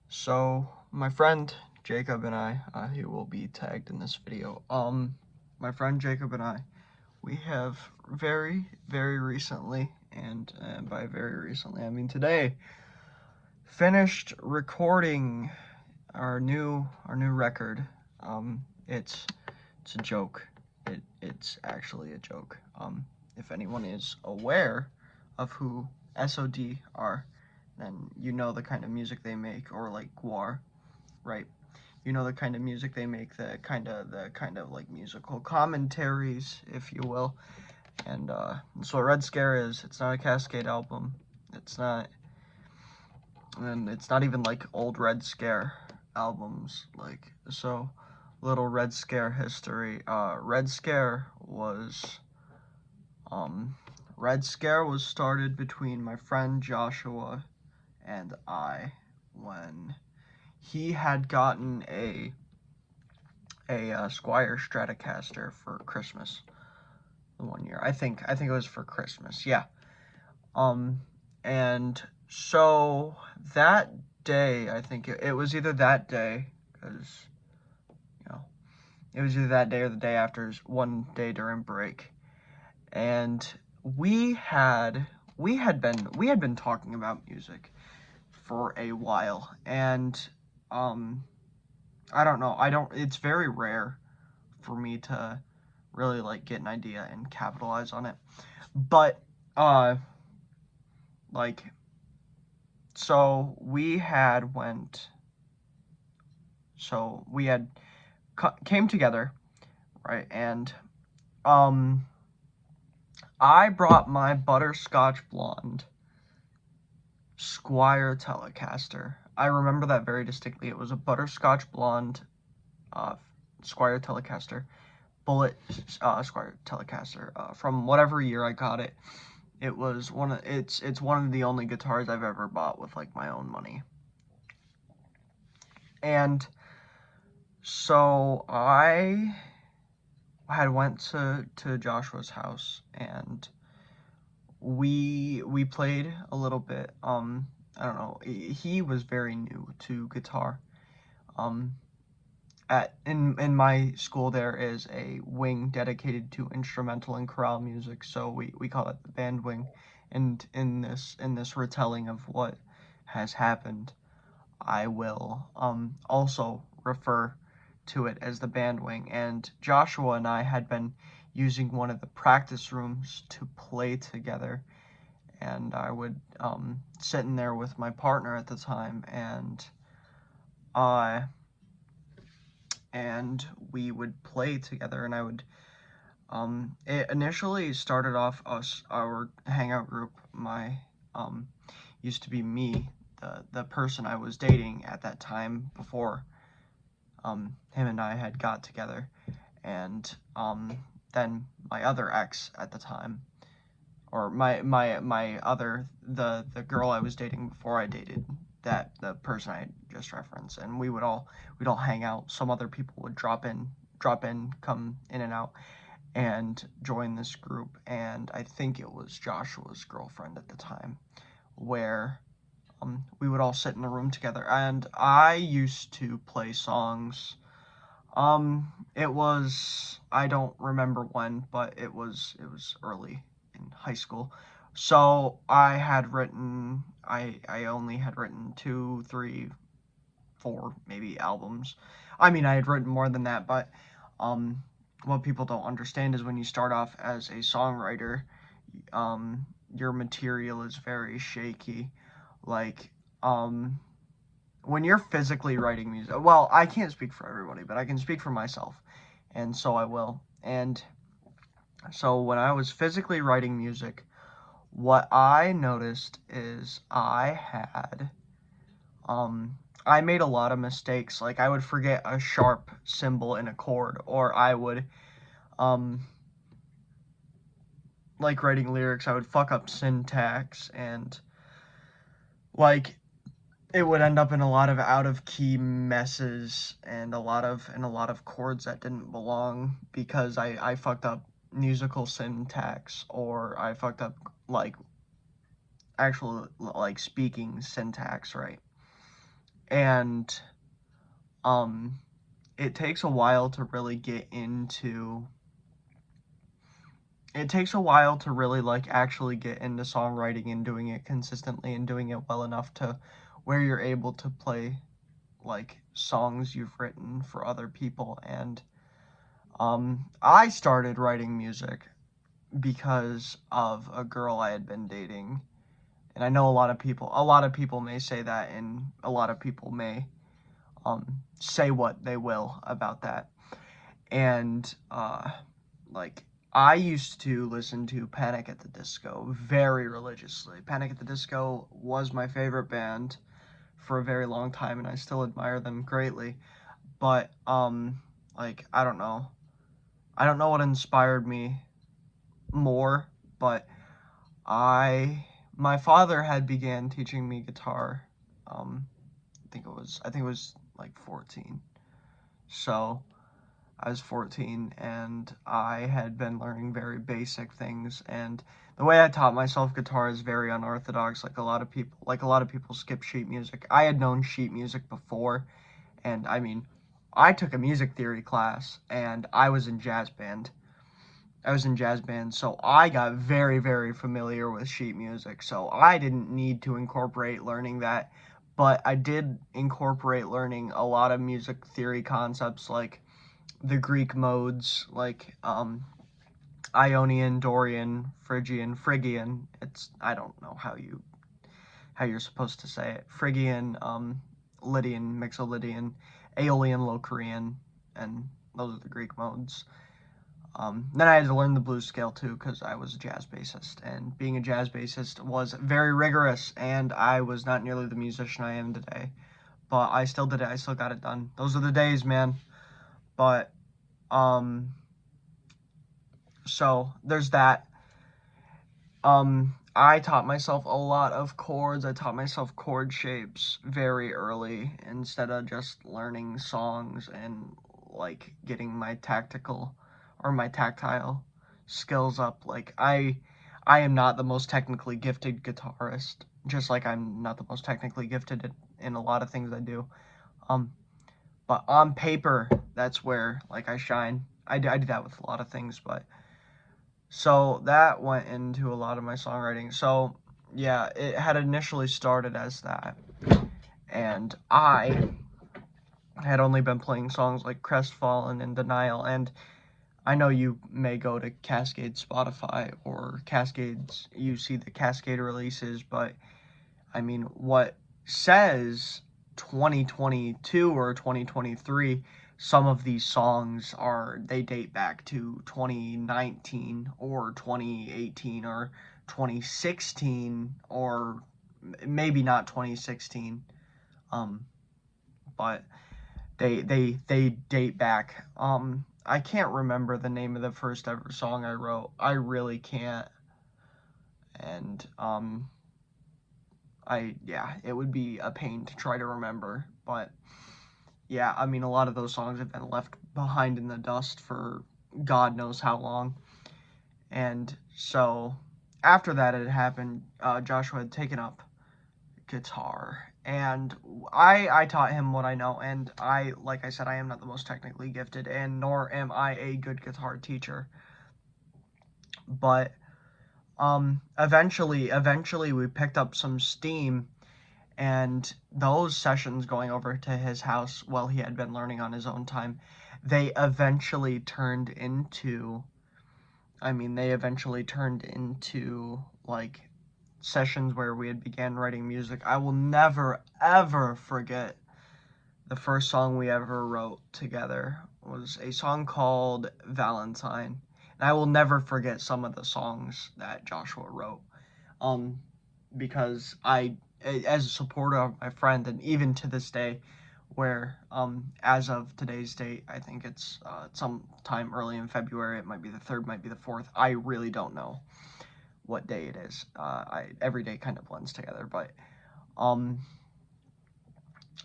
So my friend Jacob and I, he will be tagged in this video. My friend Jacob and I, we have very recently, and by very recently I mean today, finished recording our new record. It's a joke. It's actually a joke. If anyone is aware of who SOD are, then you know the kind of music they make, or like Guar, right? You know the kind of music they make, the kind of like musical commentaries, if you will. And that's what Red Scare is. It's not a Cascade album. It's not, and it's not even like old Red Scare albums. Like, so, little Red Scare history. Um, Red Scare was started between my friend Joshua and I when he had gotten a Squire Stratocaster for Christmas the one year. I think it was for Christmas. Yeah. And so that day, I think it was either that day, because you know it was either that day or the day after, one day during break, and we had been talking about music for a while, and I don't know. It's very rare for me to really like get an idea and capitalize on it. But uh like so we had went so we had came together, right? And um I brought my butterscotch blonde Squire Telecaster. I remember that very distinctly. It was a butterscotch blonde uh Squire Telecaster. Bullet Squire Telecaster, from whatever year I got it. It's one of the only guitars I've ever bought with like my own money. And so I had went to Joshua's house, and we played a little bit. I don't know. He was very new to guitar. Um in my school there is a wing dedicated to instrumental and chorale music, so we call it the band wing. And in this retelling of what has happened, I will also refer to it as the band wing. And Joshua and I had been using one of the practice rooms to play together, and I would sit in there with my partner at the time, uh and we would play together, and I would it initially started off our hangout group. My used to be me, the person I was dating at that time before him and I had got together, and then my other ex at the time, or my other, the girl I was dating before I dated the person I just referenced. And we'd all hang out. Some other people would drop in, come in and out, and join this group. And I think it was Joshua's girlfriend at the time, where we would all sit in a room together, and I used to play songs. It was, I don't remember when, but it was early in high school. So I only had written 2, 3, 4 maybe albums. I mean, I had written more than that, but um, what people don't understand is when you start off as a songwriter, your material is very shaky. Like, when you're physically writing music, well, I can't speak for everybody, but I can speak for myself, and so I will. And so when I was physically writing music, what I noticed is I made a lot of mistakes. Like, I would forget a sharp symbol in a chord, or I would, um, like writing lyrics, I would fuck up syntax, and like it would end up in a lot of out of key messes, and a lot of chords that didn't belong, because I fucked up musical syntax, or I fucked up like actual like speaking syntax, right? And it takes a while to really get into it takes a while to really like actually get into songwriting and doing it consistently and doing it well enough to where you're able to play like songs you've written for other people. And I started writing music because of a girl I had been dating. And I know a lot of people may say that, and a lot of people may say what they will about that. And like I used to listen to Panic at the Disco very religiously. Panic at the Disco was my favorite band for a very long time, and I still admire them greatly. But like I don't know what inspired me more, but my father had began teaching me guitar. I think it was like 14. So I was 14 and I had been learning very basic things, and the way I taught myself guitar is very unorthodox. Like a lot of people skip sheet music. I had known sheet music before, and I mean, I took a music theory class and I was in jazz band, so I got very, very familiar with sheet music. So I didn't need to incorporate learning that, but I did incorporate learning a lot of music theory concepts like the Greek modes, like Ionian, Dorian, Phrygian, Phrygian. I don't know how you're supposed to say it. Phrygian, Lydian, Mixolydian, Aeolian, Locrian, and those are the Greek modes. Then I had to learn the blues scale too because I was a jazz bassist, and being a jazz bassist was very rigorous, and I was not nearly the musician I am today. But I still did it. I still got it done. Those are the days, man. But um, so there's that. I taught myself a lot of chords. I taught myself chord shapes very early instead of just learning songs and like getting my tactile skills up. Like I am not the most technically gifted guitarist, just like I'm not the most technically gifted in a lot of things I do. Um, but on paper, that's where like I shine. I do that with a lot of things, but so that went into a lot of my songwriting. So yeah, it had initially started as that. And I had only been playing songs like Crestfallen and Denial. And I know you may go to Cascade Spotify or Cascades, you see the Cascade releases, but I mean, what says 2022 or 2023, some of these songs they date back to 2019 or 2018 or 2016 or maybe not 2016, um, but they date back. I can't remember the name of the first ever song I wrote. I really can't. And yeah, it would be a pain to try to remember, but yeah, I mean, a lot of those songs have been left behind in the dust for God knows how long. And so after that had happened, Joshua had taken up guitar, and I taught him what I know, and like I said, I am not the most technically gifted, and nor am I a good guitar teacher. But eventually we picked up some steam, and those sessions going over to his house while he had been learning on his own time, they eventually turned into like sessions where we had began writing music. I will never ever forget the first song we ever wrote together was a song called Valentine. And I will never forget some of the songs that Joshua wrote. Because as a supporter of my friend, and even to this day, where as of today's date, I think it's sometime early in February. It might be the 3rd, might be the 4th. I really don't know what day it is. Every day kind of blends together, but um,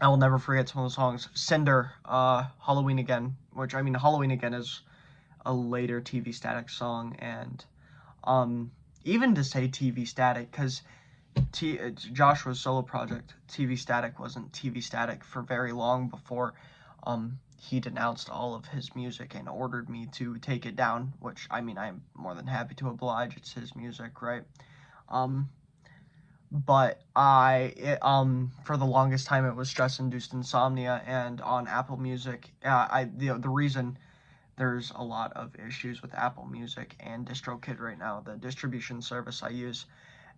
I will never forget some of the songs. Cinder, Halloween Again, which I mean, Halloween Again is a later TV Static song, and even to say TV Static, because Joshua's solo project, TV Static, wasn't TV Static for very long before he denounced all of his music and ordered me to take it down, which, I mean, I'm more than happy to oblige. It's his music, right? Um, but for the longest time, it was stress-induced insomnia, and on Apple Music, the reason there's a lot of issues with Apple Music and DistroKid right now, the distribution service I use,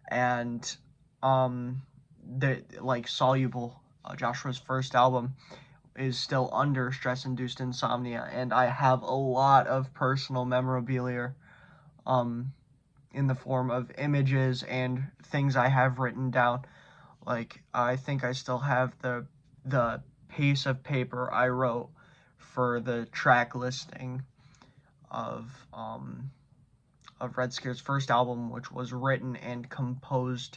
and the like Soluble, Joshua's first album, is still under stress-induced insomnia, and I have a lot of personal memorabilia um in the form of images and things I have written down. Like, I think I still have the piece of paper I wrote for the track listing of Red Scare's first album, which was written and composed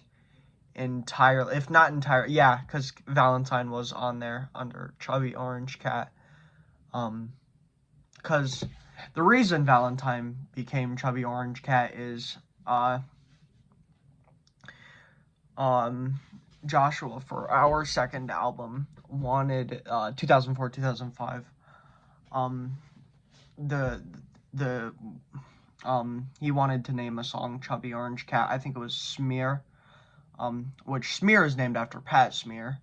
entirely, if not entire, yeah, because Valentine was on there under Chubby Orange Cat. Because the reason Valentine became Chubby Orange Cat is Joshua, for our second album, wanted 2004 2005, the the he wanted to name a song Chubby Orange Cat. I think it was Smear, which Smear is named after Pat Smear.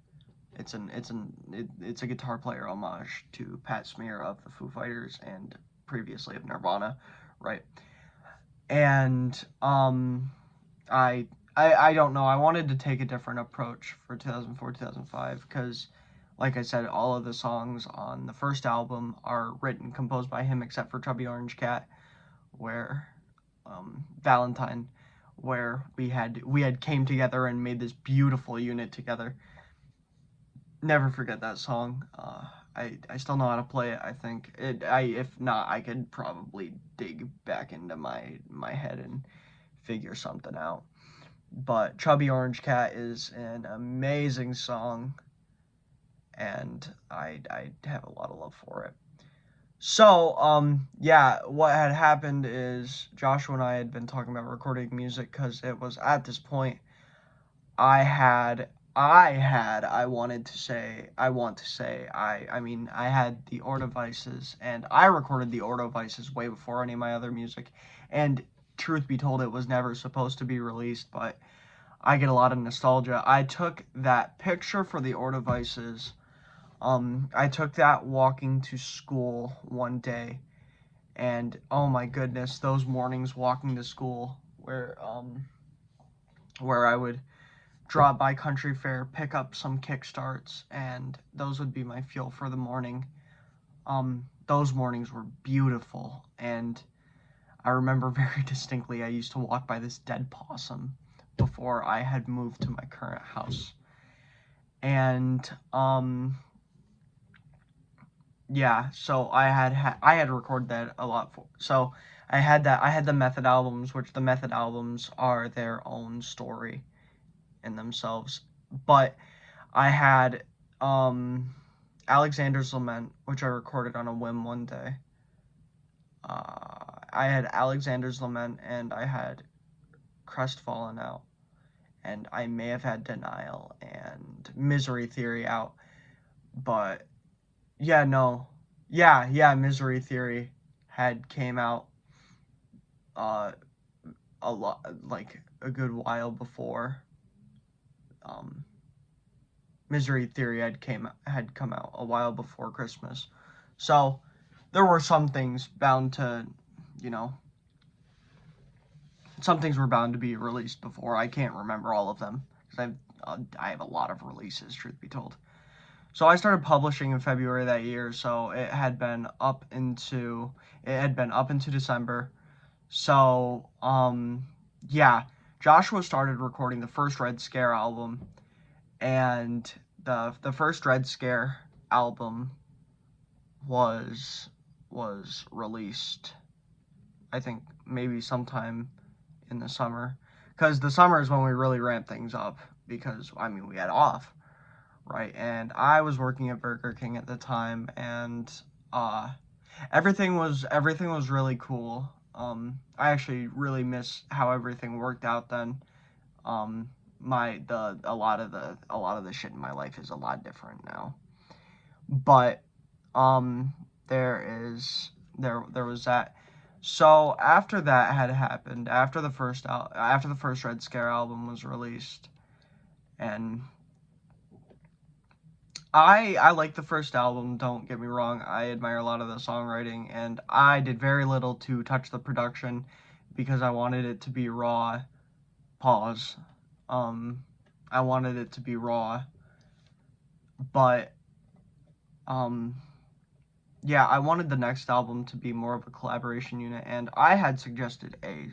It's a guitar player homage to Pat Smear of the Foo Fighters and previously of Nirvana, right? And I don't know. I wanted to take a different approach for 2004 2005 because, like I said, all of the songs on the first album are written, composed by him, except for Chubby Orange Cat, where Valentine, where we had came together and made this beautiful unit together. Never forget that song. I still know how to play it. I think if not, I could probably dig back into my head and figure something out. But Chubby Orange Cat is an amazing song, and I have a lot of love for it. So, yeah, what had happened is Joshua and I had been talking about recording music because it was at this point I want to say, I mean, I had the Ordevices, and I recorded the Ordevices way before any of my other music, and truth be told, it was never supposed to be released, but I get a lot of nostalgia. I took that picture for the Ordevices, I took that walking to school one day, and oh my goodness, those mornings walking to school, where I would drop by Country Fair, pick up some kickstarts, and those would be my fuel for the morning. Those mornings were beautiful, and I remember very distinctly I used to walk by this dead possum before I had moved to my current house. And yeah, so I had recorded that a lot for. So I had the Method albums, which the Method albums are their own story in themselves. But I had Alexander's Lament, which I recorded on a whim one day. I had Alexander's Lament, and I had Crestfallen out, and I may have had Denial and Misery Theory out, but yeah, no, yeah, Misery Theory had came out a lot, like a good while before. Misery Theory had come out a while before Christmas, so there were some things bound to, you know, some things were bound to be released before. I can't remember all of them because I have a lot of releases, truth be told. So I started publishing in February that year, so it had been up into December. So yeah, Joshua started recording the first Red Scare album, and the first Red Scare album was released, I think maybe sometime in the summer, because the summer is when we really ramp things up, because I mean we had off, right? And I was working at Burger King at the time, and everything was really cool. I actually really miss how everything worked out then. a lot of the shit in my life is a lot different now. But there was that. So after that had happened, after the first Red Scare album was released, and I like the first album, don't get me wrong. I admire a lot of the songwriting, and I did very little to touch the production because I wanted it to be raw. Pause. I wanted it to be raw, but yeah, I wanted the next album to be more of a collaboration unit, and I had suggested a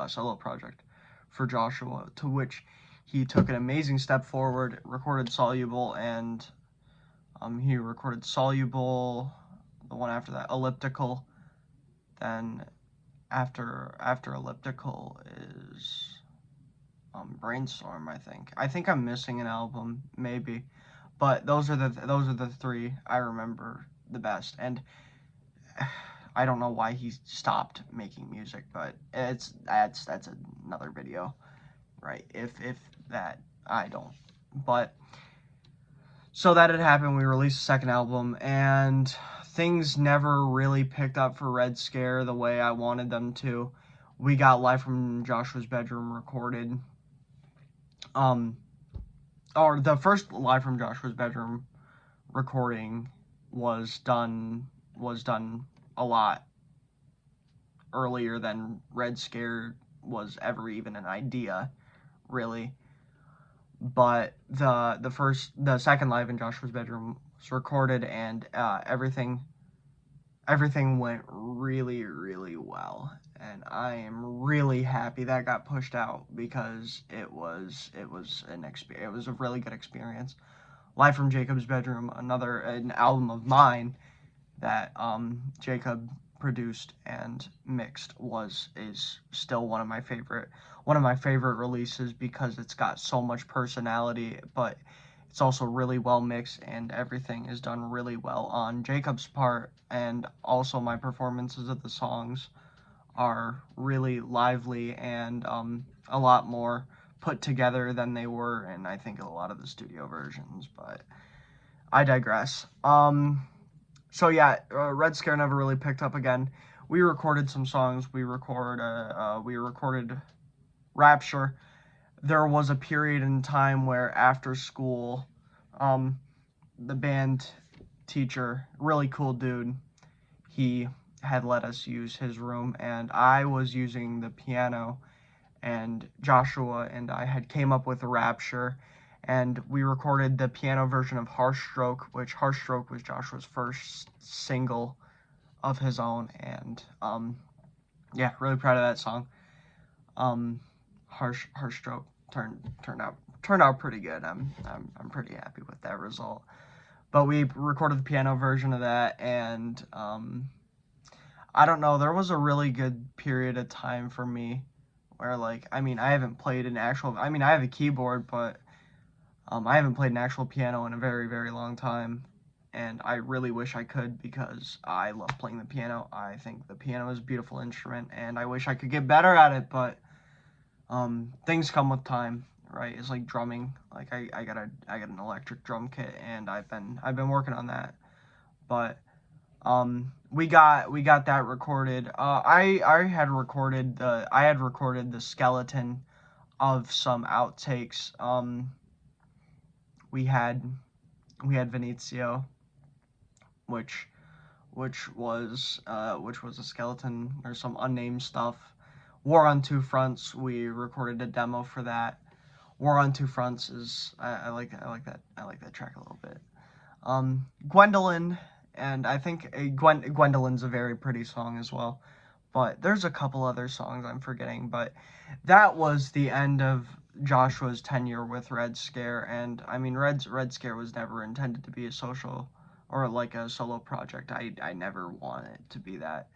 solo project for Joshua, to which he took an amazing step forward, recorded Soluble, and he recorded Soluble, the one after that, Elliptical, then after Elliptical is Brainstorm, I think. I think I'm missing an album, maybe, but those are the three I remember the best, and I don't know why he stopped making music, but that's another video, right? If that, I don't. But so that had happened. We released a second album, and things never really picked up for Red Scare the way I wanted them to. We got Live from Joshua's Bedroom recorded. Or the first Live from Joshua's Bedroom recording was done a lot earlier than Red Scare was ever even an idea, really. But the second Live in Joshua's Bedroom was recorded, and everything went really, really well, and I am really happy that got pushed out because it was a really good experience. Live from Jacob's Bedroom, an album of mine that Jacob produced and mixed, is still one of my favorite releases because it's got so much personality, but it's also really well mixed, and everything is done really well on Jacob's part, and also my performances of the songs are really lively and a lot more put together than they were in, I think, a lot of the studio versions, but I digress. So yeah, Red Scare never really picked up again. We recorded some songs. We recorded Rapture. There was a period in time where after school, the band teacher, really cool dude, he had let us use his room, and I was using the piano, and Joshua and I had came up with Rapture, and we recorded the piano version of Harshstroke, which Harshstroke was Joshua's first single of his own, and yeah, really proud of that song. Harshstroke turned out pretty good. I'm pretty happy with that result. But we recorded the piano version of that, and I don't know, there was a really good period of time for me where, like, I mean, I haven't played an actual, I mean, I have a keyboard, but I haven't played an actual piano in a very, very long time, and I really wish I could because I love playing the piano. I think the piano is a beautiful instrument, and I wish I could get better at it, but things come with time, right? It's like drumming. Like I got an electric drum kit, and I've been working on that. But we got that recorded. I had recorded the skeleton of some outtakes. We had Venezio, which was a skeleton. There's some unnamed stuff. War on Two Fronts, we recorded a demo for that. War on Two Fronts is I like that track a little bit. Gwendolyn, and I think Gwendolyn's a very pretty song as well. But there's a couple other songs I'm forgetting, but that was the end of Joshua's tenure with Red Scare, and I mean Red Scare was never intended to be a social or like a solo project. I never wanted it to be that.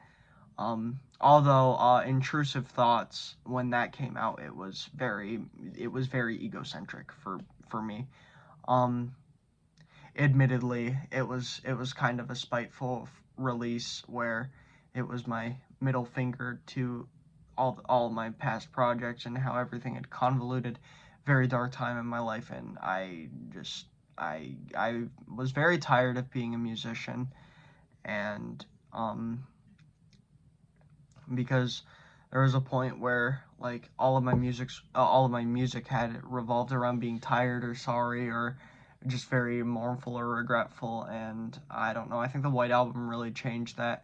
Although Intrusive Thoughts, when that came out, it was very egocentric for me. Admittedly, it was kind of a spiteful release where it was my middle finger to all my past projects and how everything had convoluted very dark time in my life, and I was very tired of being a musician, and because there was a point where like all of my music had revolved around being tired or sorry or just very mournful or regretful, and I don't know, I think the White Album really changed that.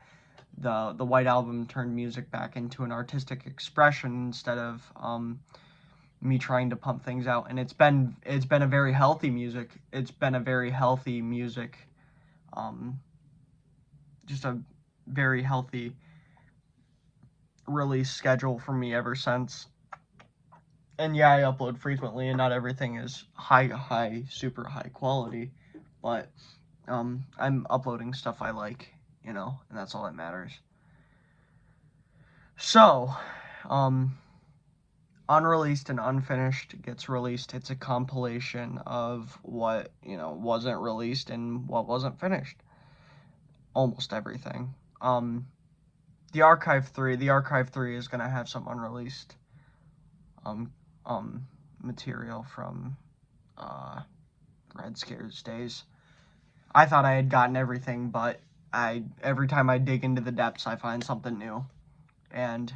The White Album turned music back into an artistic expression instead of me trying to pump things out, and it's been a very healthy music. It's been a very healthy music, um, just a very healthy release schedule for me ever since. And yeah, I upload frequently, and not everything is super high quality, but I'm uploading stuff I like, and that's all that matters. So, um, Unreleased and Unfinished gets released. It's a compilation of what, wasn't released and what wasn't finished. Almost everything. The Archive 3 is going to have some unreleased um, material from Red Scare's days. I thought I had gotten everything, but every time I dig into the depths, I find something new. And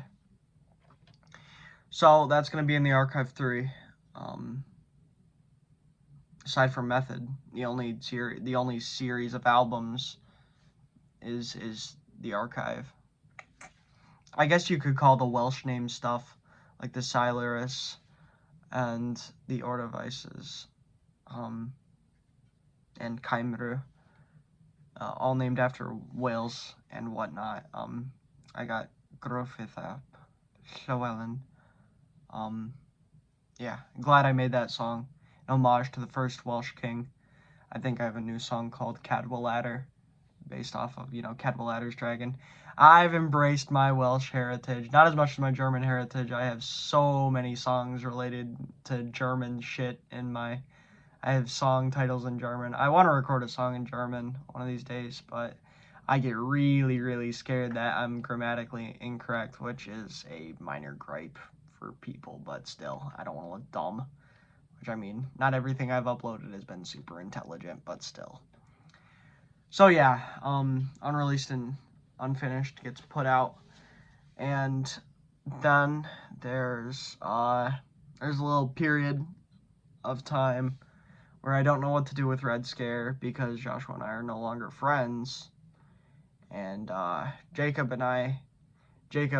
so that's going to be in the Archive 3. Aside from Method, the only series of albums is the Archive. I guess you could call the Welsh name stuff, like the Siluris and the Ordovices, and Cymru, all named after Wales and whatnot. I got Gruffydd ap Llywelyn. Yeah, glad I made that song. An homage to the first Welsh king. I think I have a new song called Cadwallader, based off of, Cadwallader's dragon. I've embraced my Welsh heritage, not as much as my German heritage. I have so many songs related to German shit I have song titles in German. I want to record a song in German one of these days, but I get really, really scared that I'm grammatically incorrect, which is a minor gripe for people, but still, I don't want to look dumb. Which, I mean, not everything I've uploaded has been super intelligent, but still. So yeah, Unreleased and Unfinished gets put out, and then there's a little period of time where I don't know what to do with Red Scare because Joshua and I are no longer friends, and Jacob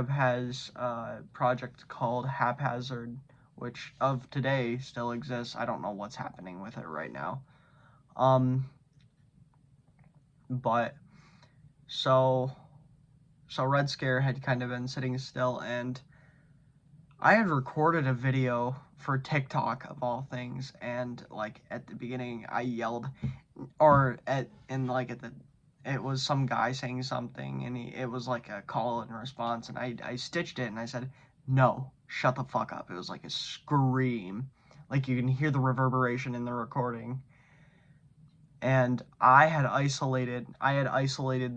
has a project called Haphazard, which of today still exists. I don't know what's happening with it right now. But so Red Scare had kind of been sitting still, and I had recorded a video for TikTok of all things, and like at the beginning I yelled, it was some guy saying something, and it was like a call and response, and I stitched it and I said, "No, shut the fuck up." It was like a scream, like you can hear the reverberation in the recording. And I had isolated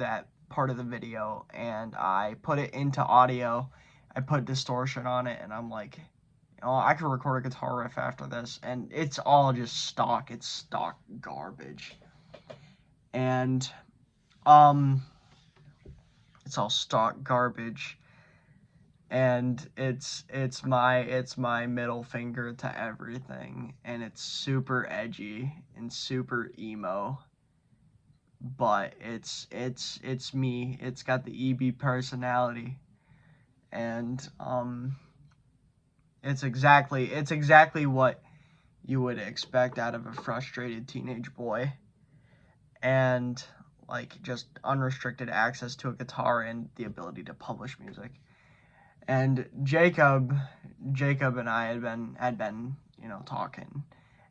that part of the video, and I put it into audio. I put distortion on it, and I'm like, I could record a guitar riff after this, and it's all just stock. It's stock garbage. And it's all stock garbage, and it's my middle finger to everything, and it's super edgy and super emo, but it's me. It's got the EB personality, and it's exactly what you would expect out of a frustrated teenage boy, and like just unrestricted access to a guitar and the ability to publish music. And Jacob and I had been talking,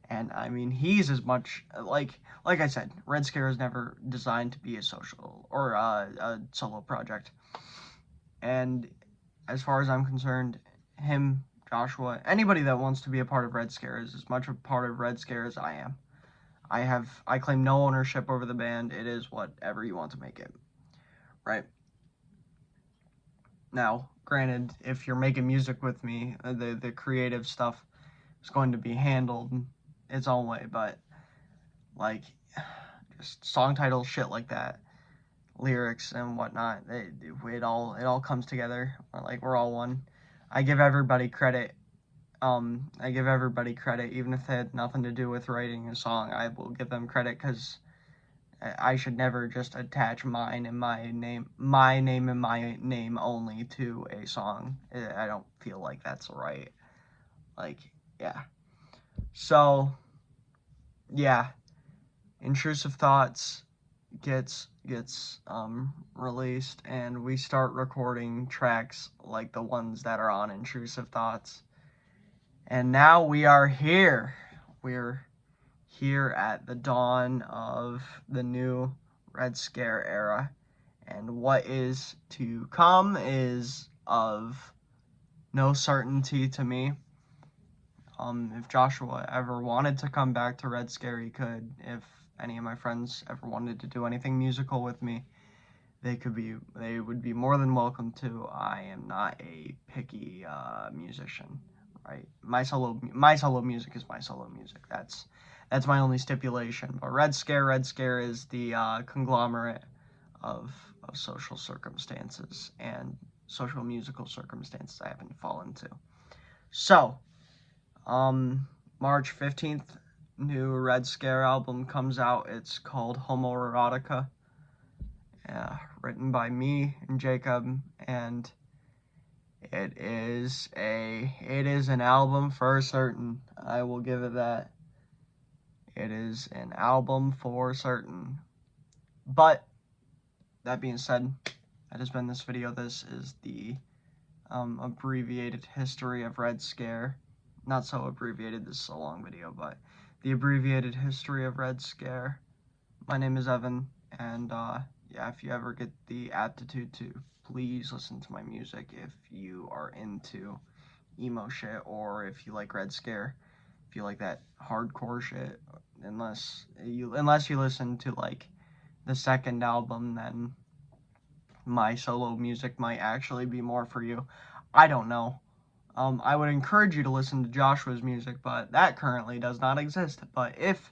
and I mean he's as much like I said, Red Scare is never designed to be a social or a solo project, and as far as I'm concerned, him, Joshua, anybody that wants to be a part of Red Scare is as much a part of Red Scare as I am. I claim no ownership over the band. It is whatever you want to make it, right? Now, granted, if you're making music with me, the creative stuff, is going to be handled its own way, but like just song titles, shit like that, lyrics and whatnot, it all comes together. Like we're all one. I give everybody credit. I give everybody credit, even if they had nothing to do with writing a song. I will give them credit because I should never just attach my name and my name only to a song. I don't feel like that's right. Like, yeah. So, yeah, Intrusive Thoughts gets released, and we start recording tracks like the ones that are on Intrusive Thoughts. And now we are here. We're here at the dawn of the new Red Scare era. And what is to come is of no certainty to me. If Joshua ever wanted to come back to Red Scare, he could. If any of my friends ever wanted to do anything musical with me, they would be more than welcome to. I am not a picky musician, right? My solo music is my solo music. That's my only stipulation. But Red Scare is the conglomerate of social circumstances and social musical circumstances I happen to fall into. So, March 15th, new Red Scare album comes out. It's called Homoerotica. Written by me and Jacob, and it is an album for certain. I will give it that. It is an album for certain. But that being said, that has been this video. This is the abbreviated history of Red Scare. Not so abbreviated, this is a long video, but the abbreviated history of Red Scare. My name is Evan, and yeah, if you ever get the aptitude to, please listen to my music if you are into emo shit, or if you like Red Scare, if you like that hardcore shit. Unless you listen to like the second album, then my solo music might actually be more for you. I don't know. I would encourage you to listen to Joshua's music, but that currently does not exist. But if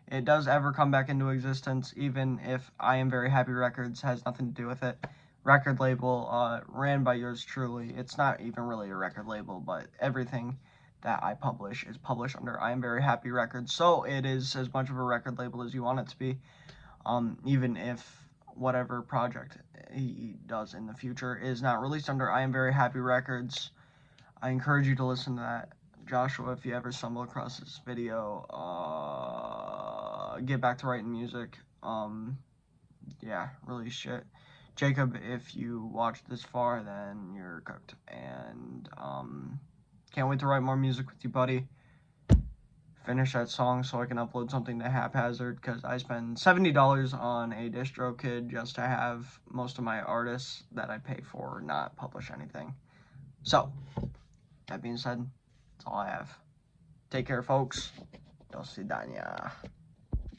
it does ever come back into existence, even if I Am Very Happy Records has nothing to do with it, record label ran by yours truly. It's not even really a record label, but everything that I publish is published under I Am Very Happy Records, so it is as much of a record label as you want it to be. Even if whatever project he does in the future is not released under I Am Very Happy Records, I encourage you to listen to that. Joshua, if you ever stumble across this video, get back to writing music. Yeah, release shit. Jacob, if you watched this far, then you're cooked. And can't wait to write more music with you, buddy. Finish that song so I can upload something to Haphazard, because I spend $70 on a DistroKid just to have most of my artists that I pay for not publish anything. So, that being said, that's all I have. Take care, folks. Do svidania.